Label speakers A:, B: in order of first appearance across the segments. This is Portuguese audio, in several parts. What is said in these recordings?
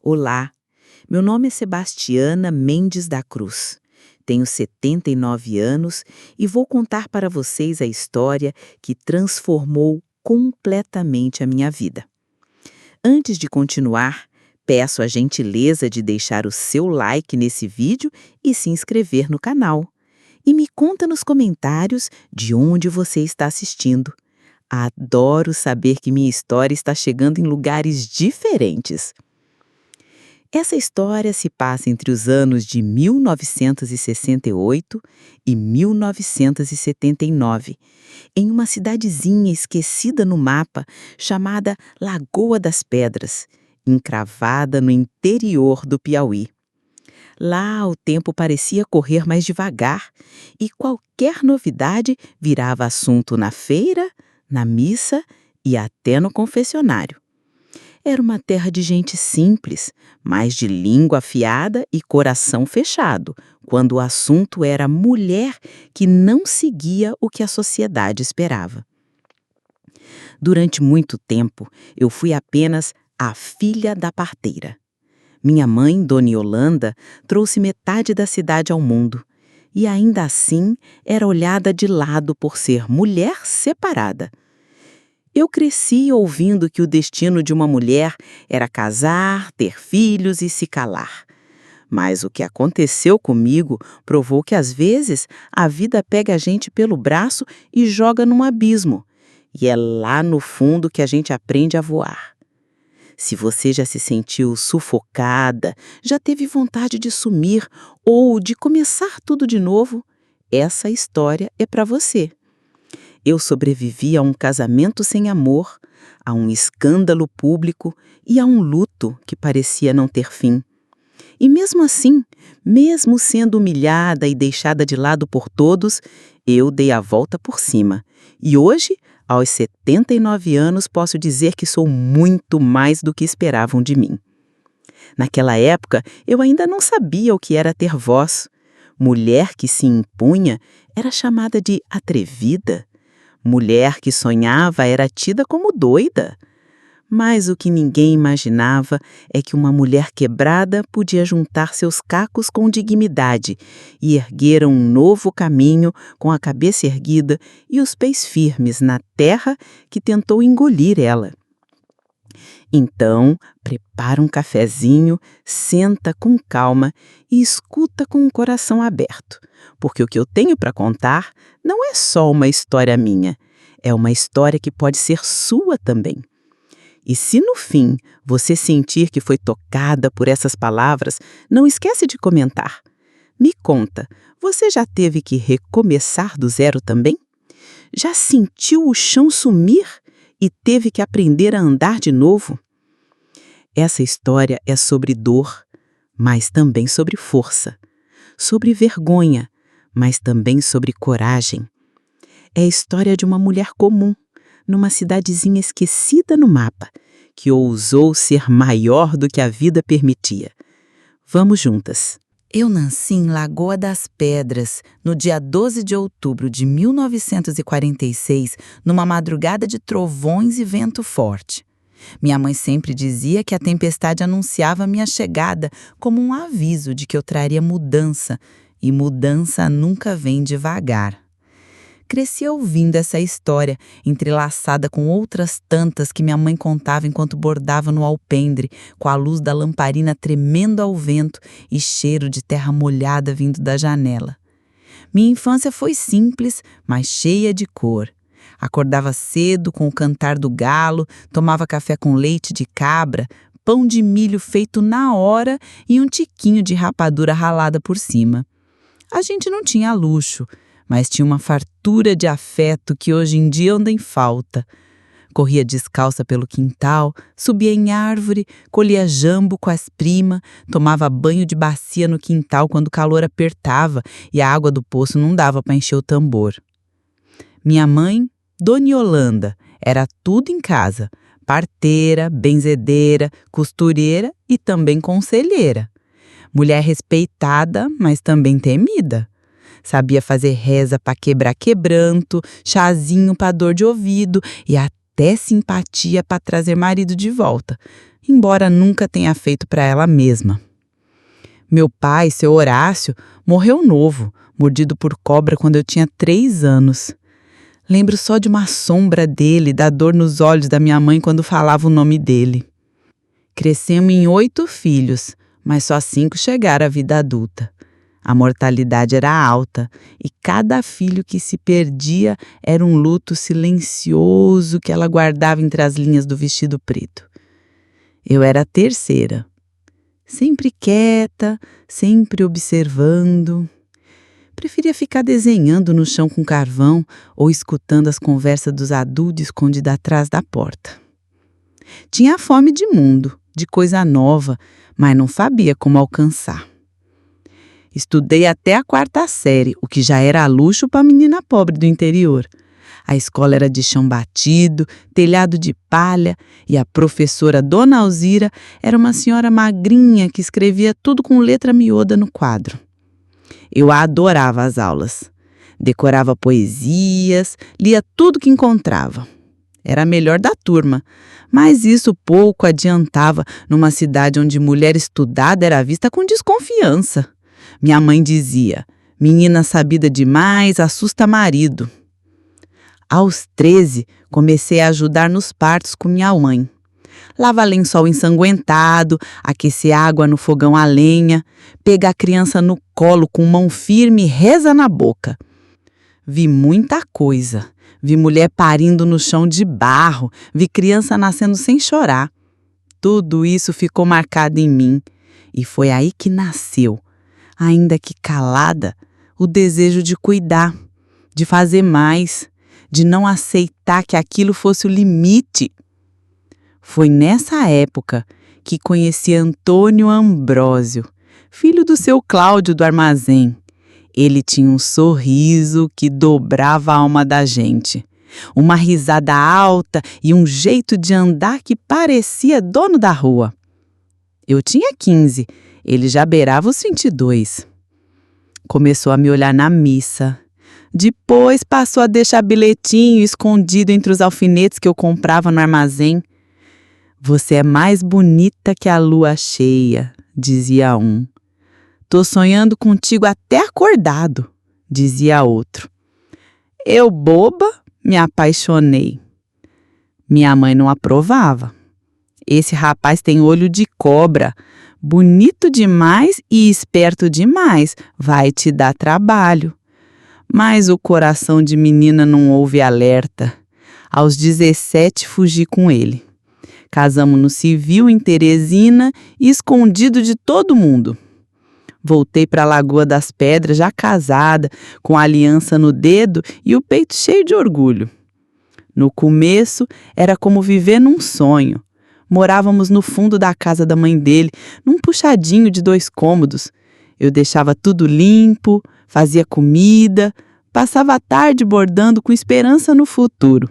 A: Olá, meu nome é Sebastiana Mendes da Cruz. Tenho 79 anos e vou contar para vocês a história que transformou completamente a minha vida. Antes de continuar, peço a gentileza de deixar o seu like nesse vídeo e se inscrever no canal. E me conta nos comentários de onde você está assistindo. Adoro saber que minha história está chegando em lugares diferentes. Essa história se passa entre os anos de 1968 e 1979, em uma cidadezinha esquecida no mapa chamada Lagoa das Pedras, encravada no interior do Piauí. Lá o tempo parecia correr mais devagar e qualquer novidade virava assunto na feira, na missa e até no confessionário. Era uma terra de gente simples, mas de língua afiada e coração fechado, quando o assunto era mulher que não seguia o que a sociedade esperava. Durante muito tempo, eu fui apenas a filha da parteira. Minha mãe, Dona Yolanda, trouxe metade da cidade ao mundo, e ainda assim era olhada de lado por ser mulher separada. Eu cresci ouvindo que o destino de uma mulher era casar, ter filhos e se calar. Mas o que aconteceu comigo provou que às vezes a vida pega a gente pelo braço e joga num abismo. E é lá no fundo que a gente aprende a voar. Se você já se sentiu sufocada, já teve vontade de sumir ou de começar tudo de novo, essa história é para você. Eu sobrevivi a um casamento sem amor, a um escândalo público e a um luto que parecia não ter fim. E mesmo assim, mesmo sendo humilhada e deixada de lado por todos, eu dei a volta por cima. E hoje, aos 79 anos, posso dizer que sou muito mais do que esperavam de mim. Naquela época, eu ainda não sabia o que era ter voz. Mulher que se impunha era chamada de atrevida. Mulher que sonhava era tida como doida. Mas o que ninguém imaginava é que uma mulher quebrada podia juntar seus cacos com dignidade e erguer um novo caminho com a cabeça erguida e os pés firmes na terra que tentou engolir ela. Então, prepara um cafezinho, senta com calma e escuta com o coração aberto, porque o que eu tenho para contar não é só uma história minha, é uma história que pode ser sua também. E se no fim você sentir que foi tocada por essas palavras, não esquece de comentar. Me conta, você já teve que recomeçar do zero também? Já sentiu o chão sumir e teve que aprender a andar de novo? Essa história é sobre dor, mas também sobre força, sobre vergonha, mas também sobre coragem. É a história de uma mulher comum, numa cidadezinha esquecida no mapa, que ousou ser maior do que a vida permitia. Vamos juntas. Eu nasci em Lagoa das Pedras, no dia 12 de outubro de 1946, numa madrugada de trovões e vento forte. Minha mãe sempre dizia que a tempestade anunciava minha chegada como um aviso de que eu traria mudança, e mudança nunca vem devagar. Cresci ouvindo essa história, entrelaçada com outras tantas que minha mãe contava enquanto bordava no alpendre, com a luz da lamparina tremendo ao vento e cheiro de terra molhada vindo da janela. Minha infância foi simples, mas cheia de cor. Acordava cedo com o cantar do galo, tomava café com leite de cabra, pão de milho feito na hora e um tiquinho de rapadura ralada por cima. A gente não tinha luxo, mas tinha uma fartura de afeto que hoje em dia anda em falta. Corria descalça pelo quintal, subia em árvore, colhia jambo com as primas, tomava banho de bacia no quintal quando o calor apertava e a água do poço não dava para encher o tambor. Minha mãe, Dona Yolanda, era tudo em casa, parteira, benzedeira, costureira e também conselheira. Mulher respeitada, mas também temida. Sabia fazer reza para quebrar quebranto, chazinho para dor de ouvido e até até simpatia para trazer marido de volta, embora nunca tenha feito para ela mesma. Meu pai, seu Horácio, morreu novo, mordido por cobra quando eu tinha 3 anos. Lembro só de uma sombra dele, da dor nos olhos da minha mãe quando falava o nome dele. Crescemos em 8 filhos, mas só 5 chegaram à vida adulta. A mortalidade era alta e cada filho que se perdia era um luto silencioso que ela guardava entre as linhas do vestido preto. Eu era a terceira. Sempre quieta, sempre observando. Preferia ficar desenhando no chão com carvão ou escutando as conversas dos adultos escondidos atrás da porta. Tinha fome de mundo, de coisa nova, mas não sabia como alcançar. Estudei até a 4ª série, o que já era luxo para a menina pobre do interior. A escola era de chão batido, telhado de palha, e a professora Dona Alzira era uma senhora magrinha que escrevia tudo com letra miúda no quadro. Eu adorava as aulas. Decorava poesias, lia tudo que encontrava. Era a melhor da turma, mas isso pouco adiantava numa cidade onde mulher estudada era vista com desconfiança. Minha mãe dizia: menina sabida demais assusta marido. Aos 13, comecei a ajudar nos partos com minha mãe. Lavar lençol ensanguentado, aquecer água no fogão a lenha, pegar a criança no colo com mão firme e reza na boca. Vi muita coisa. Vi mulher parindo no chão de barro, vi criança nascendo sem chorar. Tudo isso ficou marcado em mim e foi aí que nasceu, ainda que calada, o desejo de cuidar, de fazer mais, de não aceitar que aquilo fosse o limite. Foi nessa época que conheci Antônio Ambrósio, filho do seu Cláudio do armazém. Ele tinha um sorriso que dobrava a alma da gente, uma risada alta e um jeito de andar que parecia dono da rua. Eu tinha 15, ele já beirava os 22. Começou a me olhar na missa. Depois passou a deixar bilhetinho escondido entre os alfinetes que eu comprava no armazém. Você é mais bonita que a lua cheia, dizia um. Tô sonhando contigo até acordado, dizia outro. Eu, boba, me apaixonei. Minha mãe não aprovava. Esse rapaz tem olho de cobra, bonito demais e esperto demais, vai te dar trabalho. Mas o coração de menina não ouve alerta. Aos 17 fugi com ele. Casamos no civil em Teresina e escondido de todo mundo. Voltei para a Lagoa das Pedras já casada, com a aliança no dedo e o peito cheio de orgulho. No começo era como viver num sonho. Morávamos no fundo da casa da mãe dele, num puxadinho de 2 cômodos. Eu deixava tudo limpo, fazia comida, passava a tarde bordando com esperança no futuro.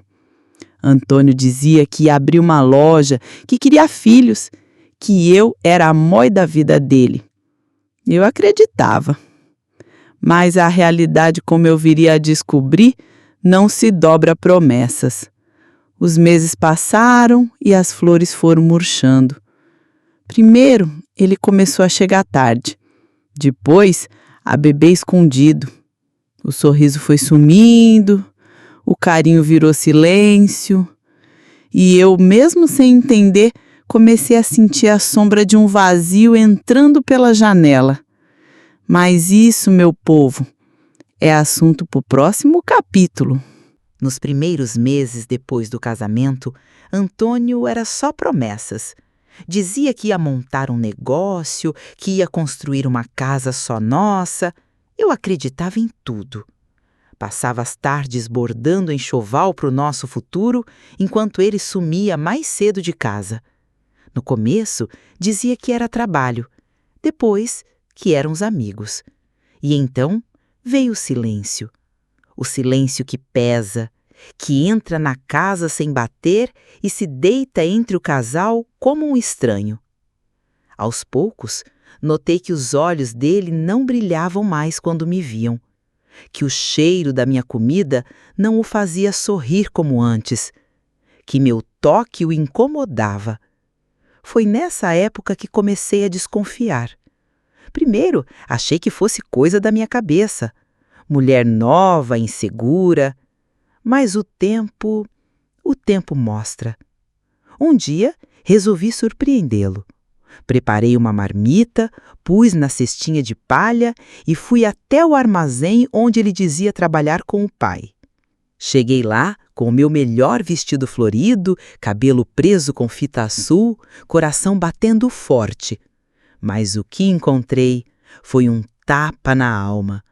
A: Antônio dizia que ia abrir uma loja, que queria filhos, que eu era a mói da vida dele. Eu acreditava. Mas a realidade, como eu viria a descobrir, não se dobra a promessas. Os meses passaram e as flores foram murchando. Primeiro, ele começou a chegar tarde. Depois, a bebê escondido. O sorriso foi sumindo, o carinho virou silêncio. E eu, mesmo sem entender, comecei a sentir a sombra de um vazio entrando pela janela. Mas isso, meu povo, é assunto para o próximo capítulo. Nos primeiros meses depois do casamento, Antônio era só promessas. Dizia que ia montar um negócio, que ia construir uma casa só nossa. Eu acreditava em tudo. Passava as tardes bordando enxoval para o nosso futuro, enquanto ele sumia mais cedo de casa. No começo, dizia que era trabalho. Depois, que eram os amigos. E então, veio o silêncio. O silêncio que pesa, que entra na casa sem bater e se deita entre o casal como um estranho. Aos poucos, notei que os olhos dele não brilhavam mais quando me viam, que o cheiro da minha comida não o fazia sorrir como antes, que meu toque o incomodava. Foi nessa época que comecei a desconfiar. Primeiro, achei que fosse coisa da minha cabeça. Mulher nova, insegura. Mas o tempo mostra. Um dia, resolvi surpreendê-lo. Preparei uma marmita, pus na cestinha de palha e fui até o armazém onde ele dizia trabalhar com o pai. Cheguei lá com o meu melhor vestido florido, cabelo preso com fita azul, coração batendo forte. Mas o que encontrei foi um tapa na alma.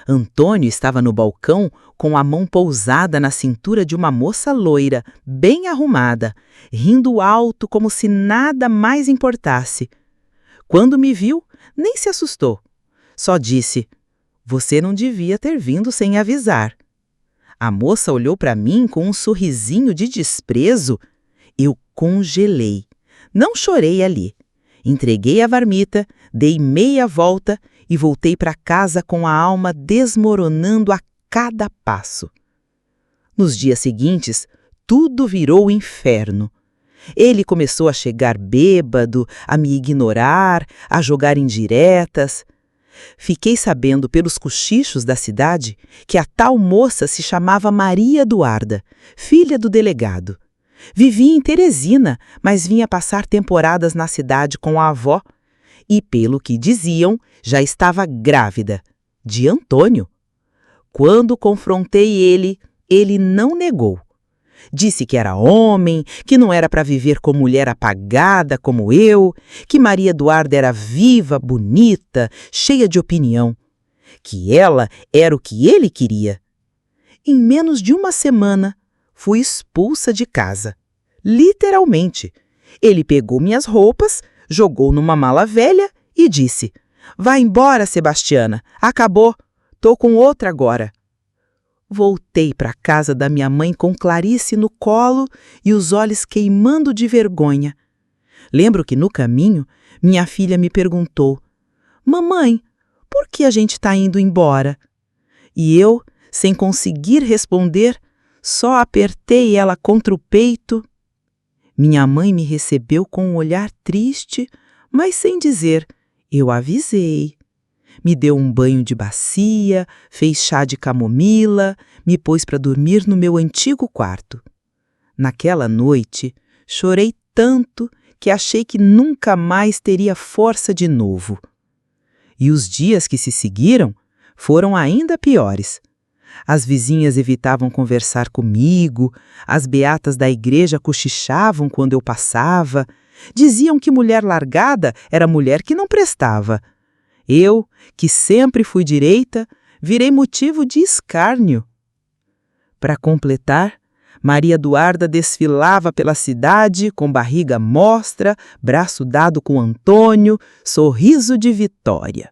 A: Antônio estava no balcão com a mão pousada na cintura de uma moça loira, bem arrumada, rindo alto como se nada mais importasse. Quando me viu, nem se assustou. Só disse: "Você não devia ter vindo sem avisar." A moça olhou para mim com um sorrisinho de desprezo. Eu congelei. Não chorei ali. Entreguei a marmita, dei meia volta e voltei para casa com a alma desmoronando a cada passo. Nos dias seguintes, tudo virou inferno. Ele começou a chegar bêbado, a me ignorar, a jogar indiretas. Fiquei sabendo pelos cochichos da cidade que a tal moça se chamava Maria Eduarda, filha do delegado. Vivia em Teresina, mas vinha passar temporadas na cidade com a avó. E, pelo que diziam, já estava grávida, de Antônio. Quando confrontei ele não negou. Disse que era homem, que não era para viver com mulher apagada como eu, que Maria Eduarda era viva, bonita, cheia de opinião, que ela era o que ele queria. Em menos de uma semana, fui expulsa de casa. Literalmente. Ele pegou minhas roupas, jogou numa mala velha e disse: "Vá embora, Sebastiana. Acabou. Tô com outra agora." Voltei para a casa da minha mãe com Clarice no colo e os olhos queimando de vergonha. Lembro que no caminho, minha filha me perguntou: "Mamãe, por que a gente está indo embora?" E eu, sem conseguir responder, só apertei ela contra o peito. Minha mãe me recebeu com um olhar triste, mas sem dizer: "Eu avisei." Me deu um banho de bacia, fez chá de camomila, me pôs para dormir no meu antigo quarto. Naquela noite, chorei tanto que achei que nunca mais teria força de novo. E os dias que se seguiram foram ainda piores. As vizinhas evitavam conversar comigo, as beatas da igreja cochichavam quando eu passava, diziam que mulher largada era mulher que não prestava. Eu, que sempre fui direita, virei motivo de escárnio. Para completar, Maria Eduarda desfilava pela cidade com barriga mostra, braço dado com Antônio, sorriso de vitória.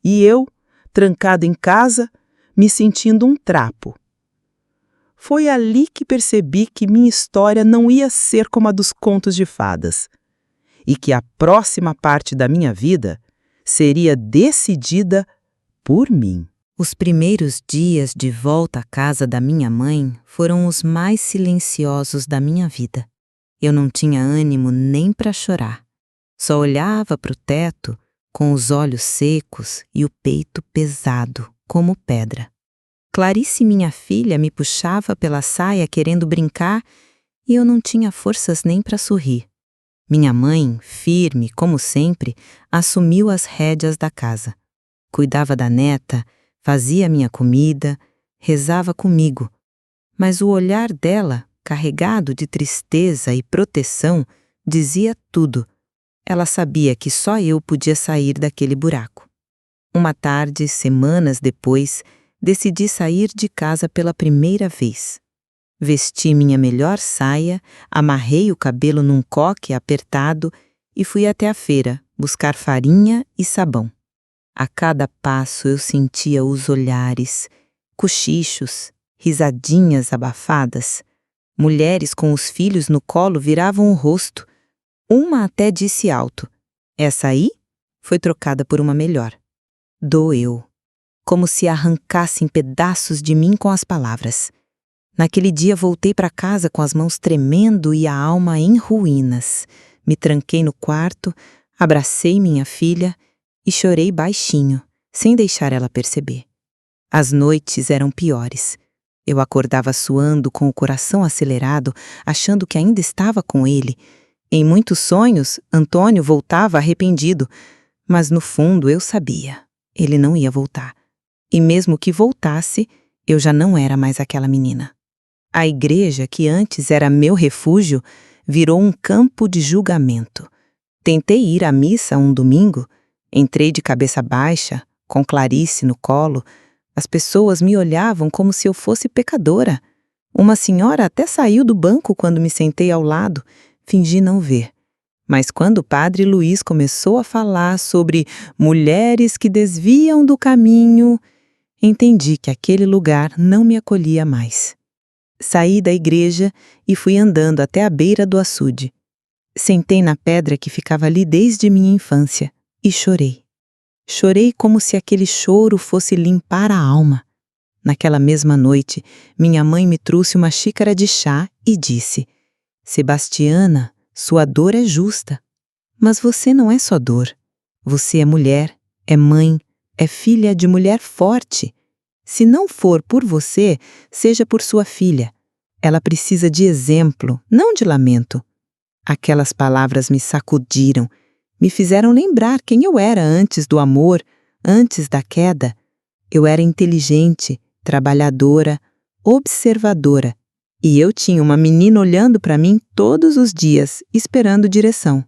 A: E eu, trancado em casa, me sentindo um trapo. Foi ali que percebi que minha história não ia ser como a dos contos de fadas, e que a próxima parte da minha vida seria decidida por mim.
B: Os primeiros dias de volta à casa da minha mãe foram os mais silenciosos da minha vida. Eu não tinha ânimo nem para chorar. Só olhava para o teto com os olhos secos e o peito pesado, como pedra. Clarice, minha filha, me puxava pela saia querendo brincar e eu não tinha forças nem para sorrir. Minha mãe, firme, como sempre, assumiu as rédeas da casa. Cuidava da neta, fazia minha comida, rezava comigo. Mas o olhar dela, carregado de tristeza e proteção, dizia tudo. Ela sabia que só eu podia sair daquele buraco. Uma tarde, semanas depois, decidi sair de casa pela primeira vez. Vesti minha melhor saia, amarrei o cabelo num coque apertado e fui até a feira buscar farinha e sabão. A cada passo eu sentia os olhares, cochichos, risadinhas abafadas. Mulheres com os filhos no colo viravam o rosto. Uma até disse alto: "Essa aí foi trocada por uma melhor." Doeu, como se arrancassem pedaços de mim com as palavras. Naquele dia voltei para casa com as mãos tremendo e a alma em ruínas. Me tranquei no quarto, abracei minha filha e chorei baixinho, sem deixar ela perceber. As noites eram piores. Eu acordava suando com o coração acelerado, achando que ainda estava com ele. Em muitos sonhos, Antônio voltava arrependido, mas no fundo eu sabia, ele não ia voltar. E mesmo que voltasse, eu já não era mais aquela menina. A igreja, que antes era meu refúgio, virou um campo de julgamento. Tentei ir à missa um domingo, entrei de cabeça baixa, com Clarice no colo. As pessoas me olhavam como se eu fosse pecadora. Uma senhora até saiu do banco quando me sentei ao lado, fingi não ver. Mas quando o padre Luiz começou a falar sobre mulheres que desviam do caminho, entendi que aquele lugar não me acolhia mais. Saí da igreja e fui andando até a beira do açude. Sentei na pedra que ficava ali desde minha infância e chorei. Chorei como se aquele choro fosse limpar a alma. Naquela mesma noite, minha mãe me trouxe uma xícara de chá e disse: Sebastiana, sua dor é justa. Mas você não é só dor. Você é mulher, é mãe, é filha de mulher forte. Se não for por você, seja por sua filha. Ela precisa de exemplo, não de lamento. Aquelas palavras me sacudiram, me fizeram lembrar quem eu era antes do amor, antes da queda. Eu era inteligente, trabalhadora, observadora, e eu tinha uma menina olhando para mim todos os dias, esperando direção.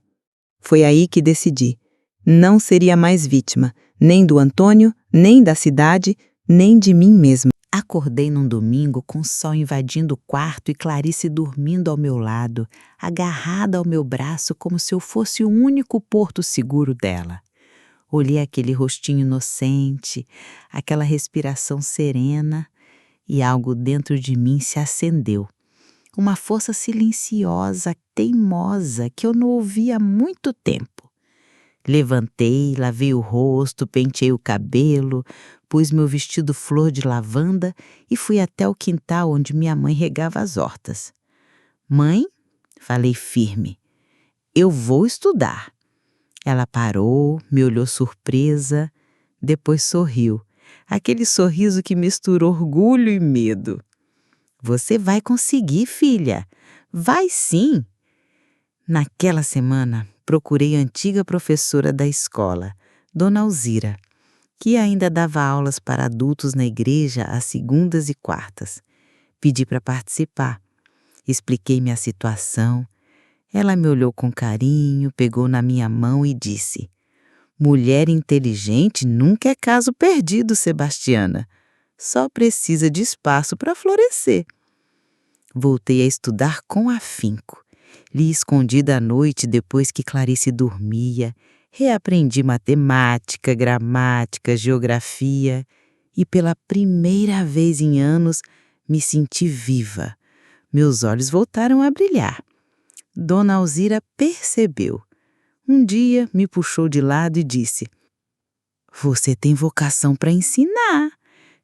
B: Foi aí que decidi. Não seria mais vítima, nem do Antônio, nem da cidade, nem de mim mesma.
A: Acordei num domingo com o sol invadindo o quarto e Clarice dormindo ao meu lado, agarrada ao meu braço como se eu fosse o único porto seguro dela. Olhei aquele rostinho inocente, aquela respiração serena e algo dentro de mim se acendeu. Uma força silenciosa, teimosa, que eu não ouvia há muito tempo. Levantei, lavei o rosto, penteei o cabelo, pus meu vestido flor de lavanda e fui até o quintal onde minha mãe regava as hortas. Mãe, falei firme, eu vou estudar. Ela parou, me olhou surpresa, depois sorriu. Aquele sorriso que misturou orgulho e medo. Você vai conseguir, filha. Vai sim. Naquela semana, procurei a antiga professora da escola, Dona Alzira, que ainda dava aulas para adultos na igreja às segundas e quartas. Pedi para participar. Expliquei minha situação. Ela me olhou com carinho, pegou na minha mão e disse: Mulher inteligente nunca é caso perdido, Sebastiana. Só precisa de espaço para florescer. Voltei a estudar com afinco. Li escondida à noite depois que Clarice dormia. Reaprendi matemática, gramática, geografia. E pela primeira vez em anos me senti viva. Meus olhos voltaram a brilhar. Dona Alzira percebeu. Um dia me puxou de lado e disse: Você tem vocação para ensinar.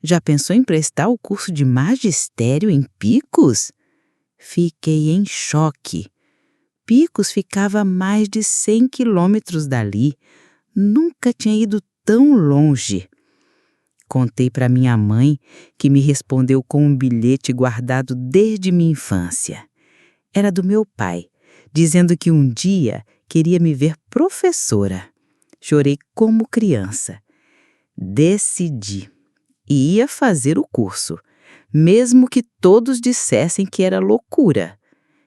A: Já pensou em prestar o curso de magistério em Picos? Fiquei em choque. Picos ficava a mais de 100 quilômetros dali. Nunca tinha ido tão longe. Contei para minha mãe, que me respondeu com um bilhete guardado desde minha infância. Era do meu pai, dizendo que um dia queria me ver professora. Chorei como criança. Decidi. E ia fazer o curso, mesmo que todos dissessem que era loucura.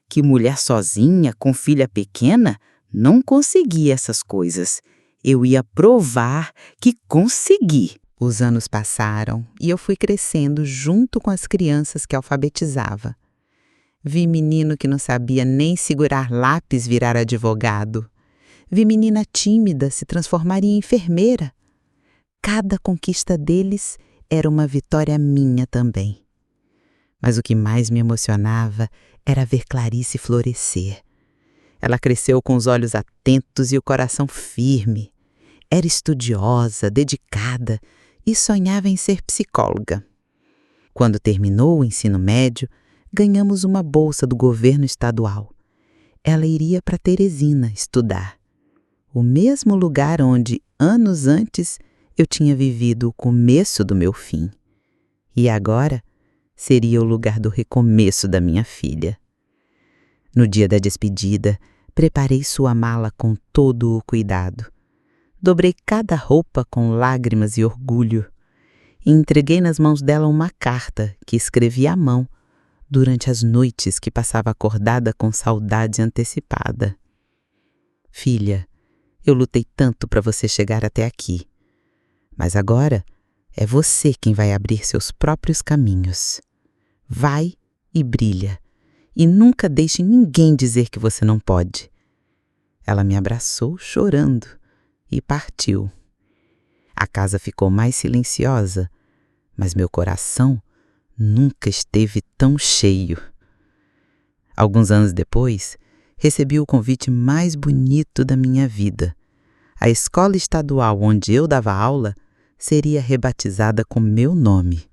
A: Que mulher sozinha, com filha pequena, não conseguia essas coisas. Eu ia provar que consegui. Os anos passaram e eu fui crescendo junto com as crianças que alfabetizava. Vi menino que não sabia nem segurar lápis virar advogado. Vi menina tímida se transformar em enfermeira. Cada conquista deles era uma vitória minha também. Mas o que mais me emocionava era ver Clarice florescer. Ela cresceu com os olhos atentos e o coração firme. Era estudiosa, dedicada e sonhava em ser psicóloga. Quando terminou o ensino médio, ganhamos uma bolsa do governo estadual. Ela iria para Teresina estudar, o mesmo lugar onde, anos antes, eu tinha vivido o começo do meu fim. E agora seria o lugar do recomeço da minha filha. No dia da despedida, preparei sua mala com todo o cuidado. Dobrei cada roupa com lágrimas e orgulho e entreguei nas mãos dela uma carta que escrevi à mão durante as noites que passava acordada com saudade antecipada. Filha, eu lutei tanto para você chegar até aqui, mas agora é você quem vai abrir seus próprios caminhos. Vai e brilha, e nunca deixe ninguém dizer que você não pode. Ela me abraçou chorando e partiu. A casa ficou mais silenciosa, mas meu coração nunca esteve tão cheio. Alguns anos depois, recebi o convite mais bonito da minha vida. A escola estadual onde eu dava aula seria rebatizada com meu nome.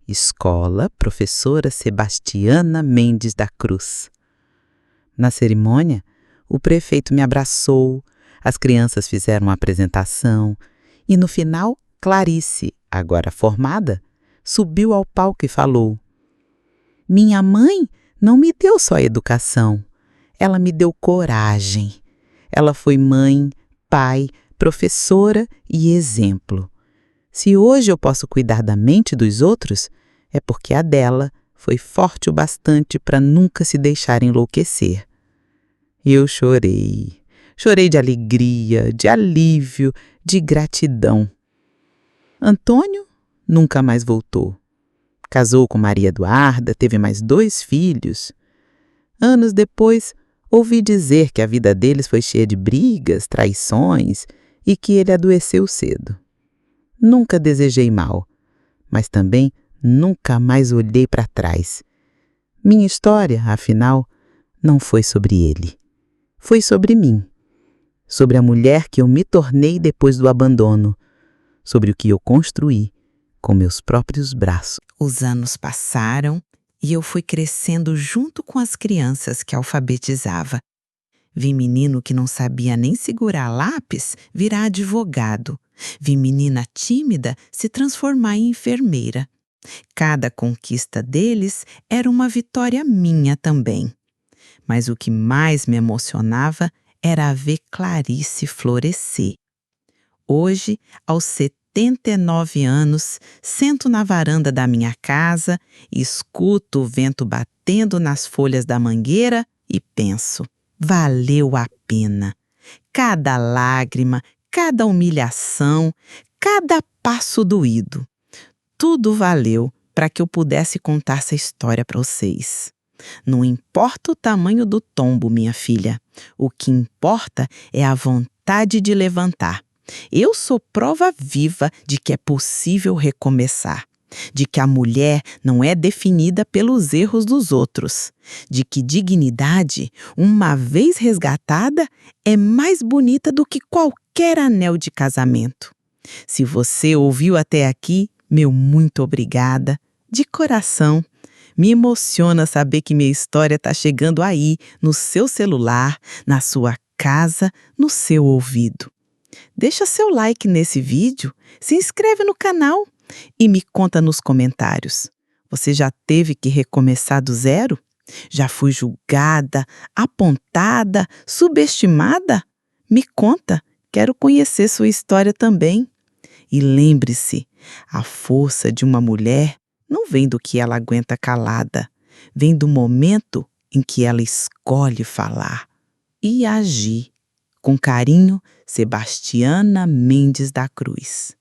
A: Escola Professora Sebastiana Mendes da Cruz. Na cerimônia, o prefeito me abraçou, as crianças fizeram uma apresentação e no final, Clarice, agora formada, subiu ao palco e falou: "Minha mãe não me deu só educação, ela me deu coragem. Ela foi mãe, pai, professora e exemplo. Se hoje eu posso cuidar da mente dos outros, é porque a dela foi forte o bastante para nunca se deixar enlouquecer." E eu chorei. Chorei de alegria, de alívio, de gratidão. Antônio nunca mais voltou. Casou com Maria Eduarda, teve mais 2 filhos. Anos depois, ouvi dizer que a vida deles foi cheia de brigas, traições e que ele adoeceu cedo. Nunca desejei mal, mas também nunca mais olhei para trás. Minha história, afinal, não foi sobre ele. Foi sobre mim. Sobre a mulher que eu me tornei depois do abandono. Sobre o que eu construí com meus próprios braços.
B: Os anos passaram e eu fui crescendo junto com as crianças que alfabetizava. Vi menino que não sabia nem segurar lápis virar advogado. Vi menina tímida se transformar em enfermeira. Cada conquista deles era uma vitória minha também. Mas o que mais me emocionava era ver Clarice florescer. Hoje, aos 79 anos, sento na varanda da minha casa, escuto o vento batendo nas folhas da mangueira e penso: valeu a pena. Cada lágrima, cada humilhação, cada passo doído. Tudo valeu para que eu pudesse contar essa história para vocês. Não importa o tamanho do tombo, minha filha. O que importa é a vontade de levantar. Eu sou prova viva de que é possível recomeçar. De que a mulher não é definida pelos erros dos outros. De que dignidade, uma vez resgatada, é mais bonita do que qualquer anel de casamento. Se você ouviu até aqui, meu muito obrigada, de coração. Me emociona saber que minha história está chegando aí, no seu celular, na sua casa, no seu ouvido. Deixa seu like nesse vídeo, se inscreve no canal e me conta nos comentários. Você já teve que recomeçar do zero? Já foi julgada, apontada, subestimada? Me conta, quero conhecer sua história também. E lembre-se, a força de uma mulher não vem do que ela aguenta calada, vem do momento em que ela escolhe falar e agir. Com carinho, Sebastiana Mendes da Cruz.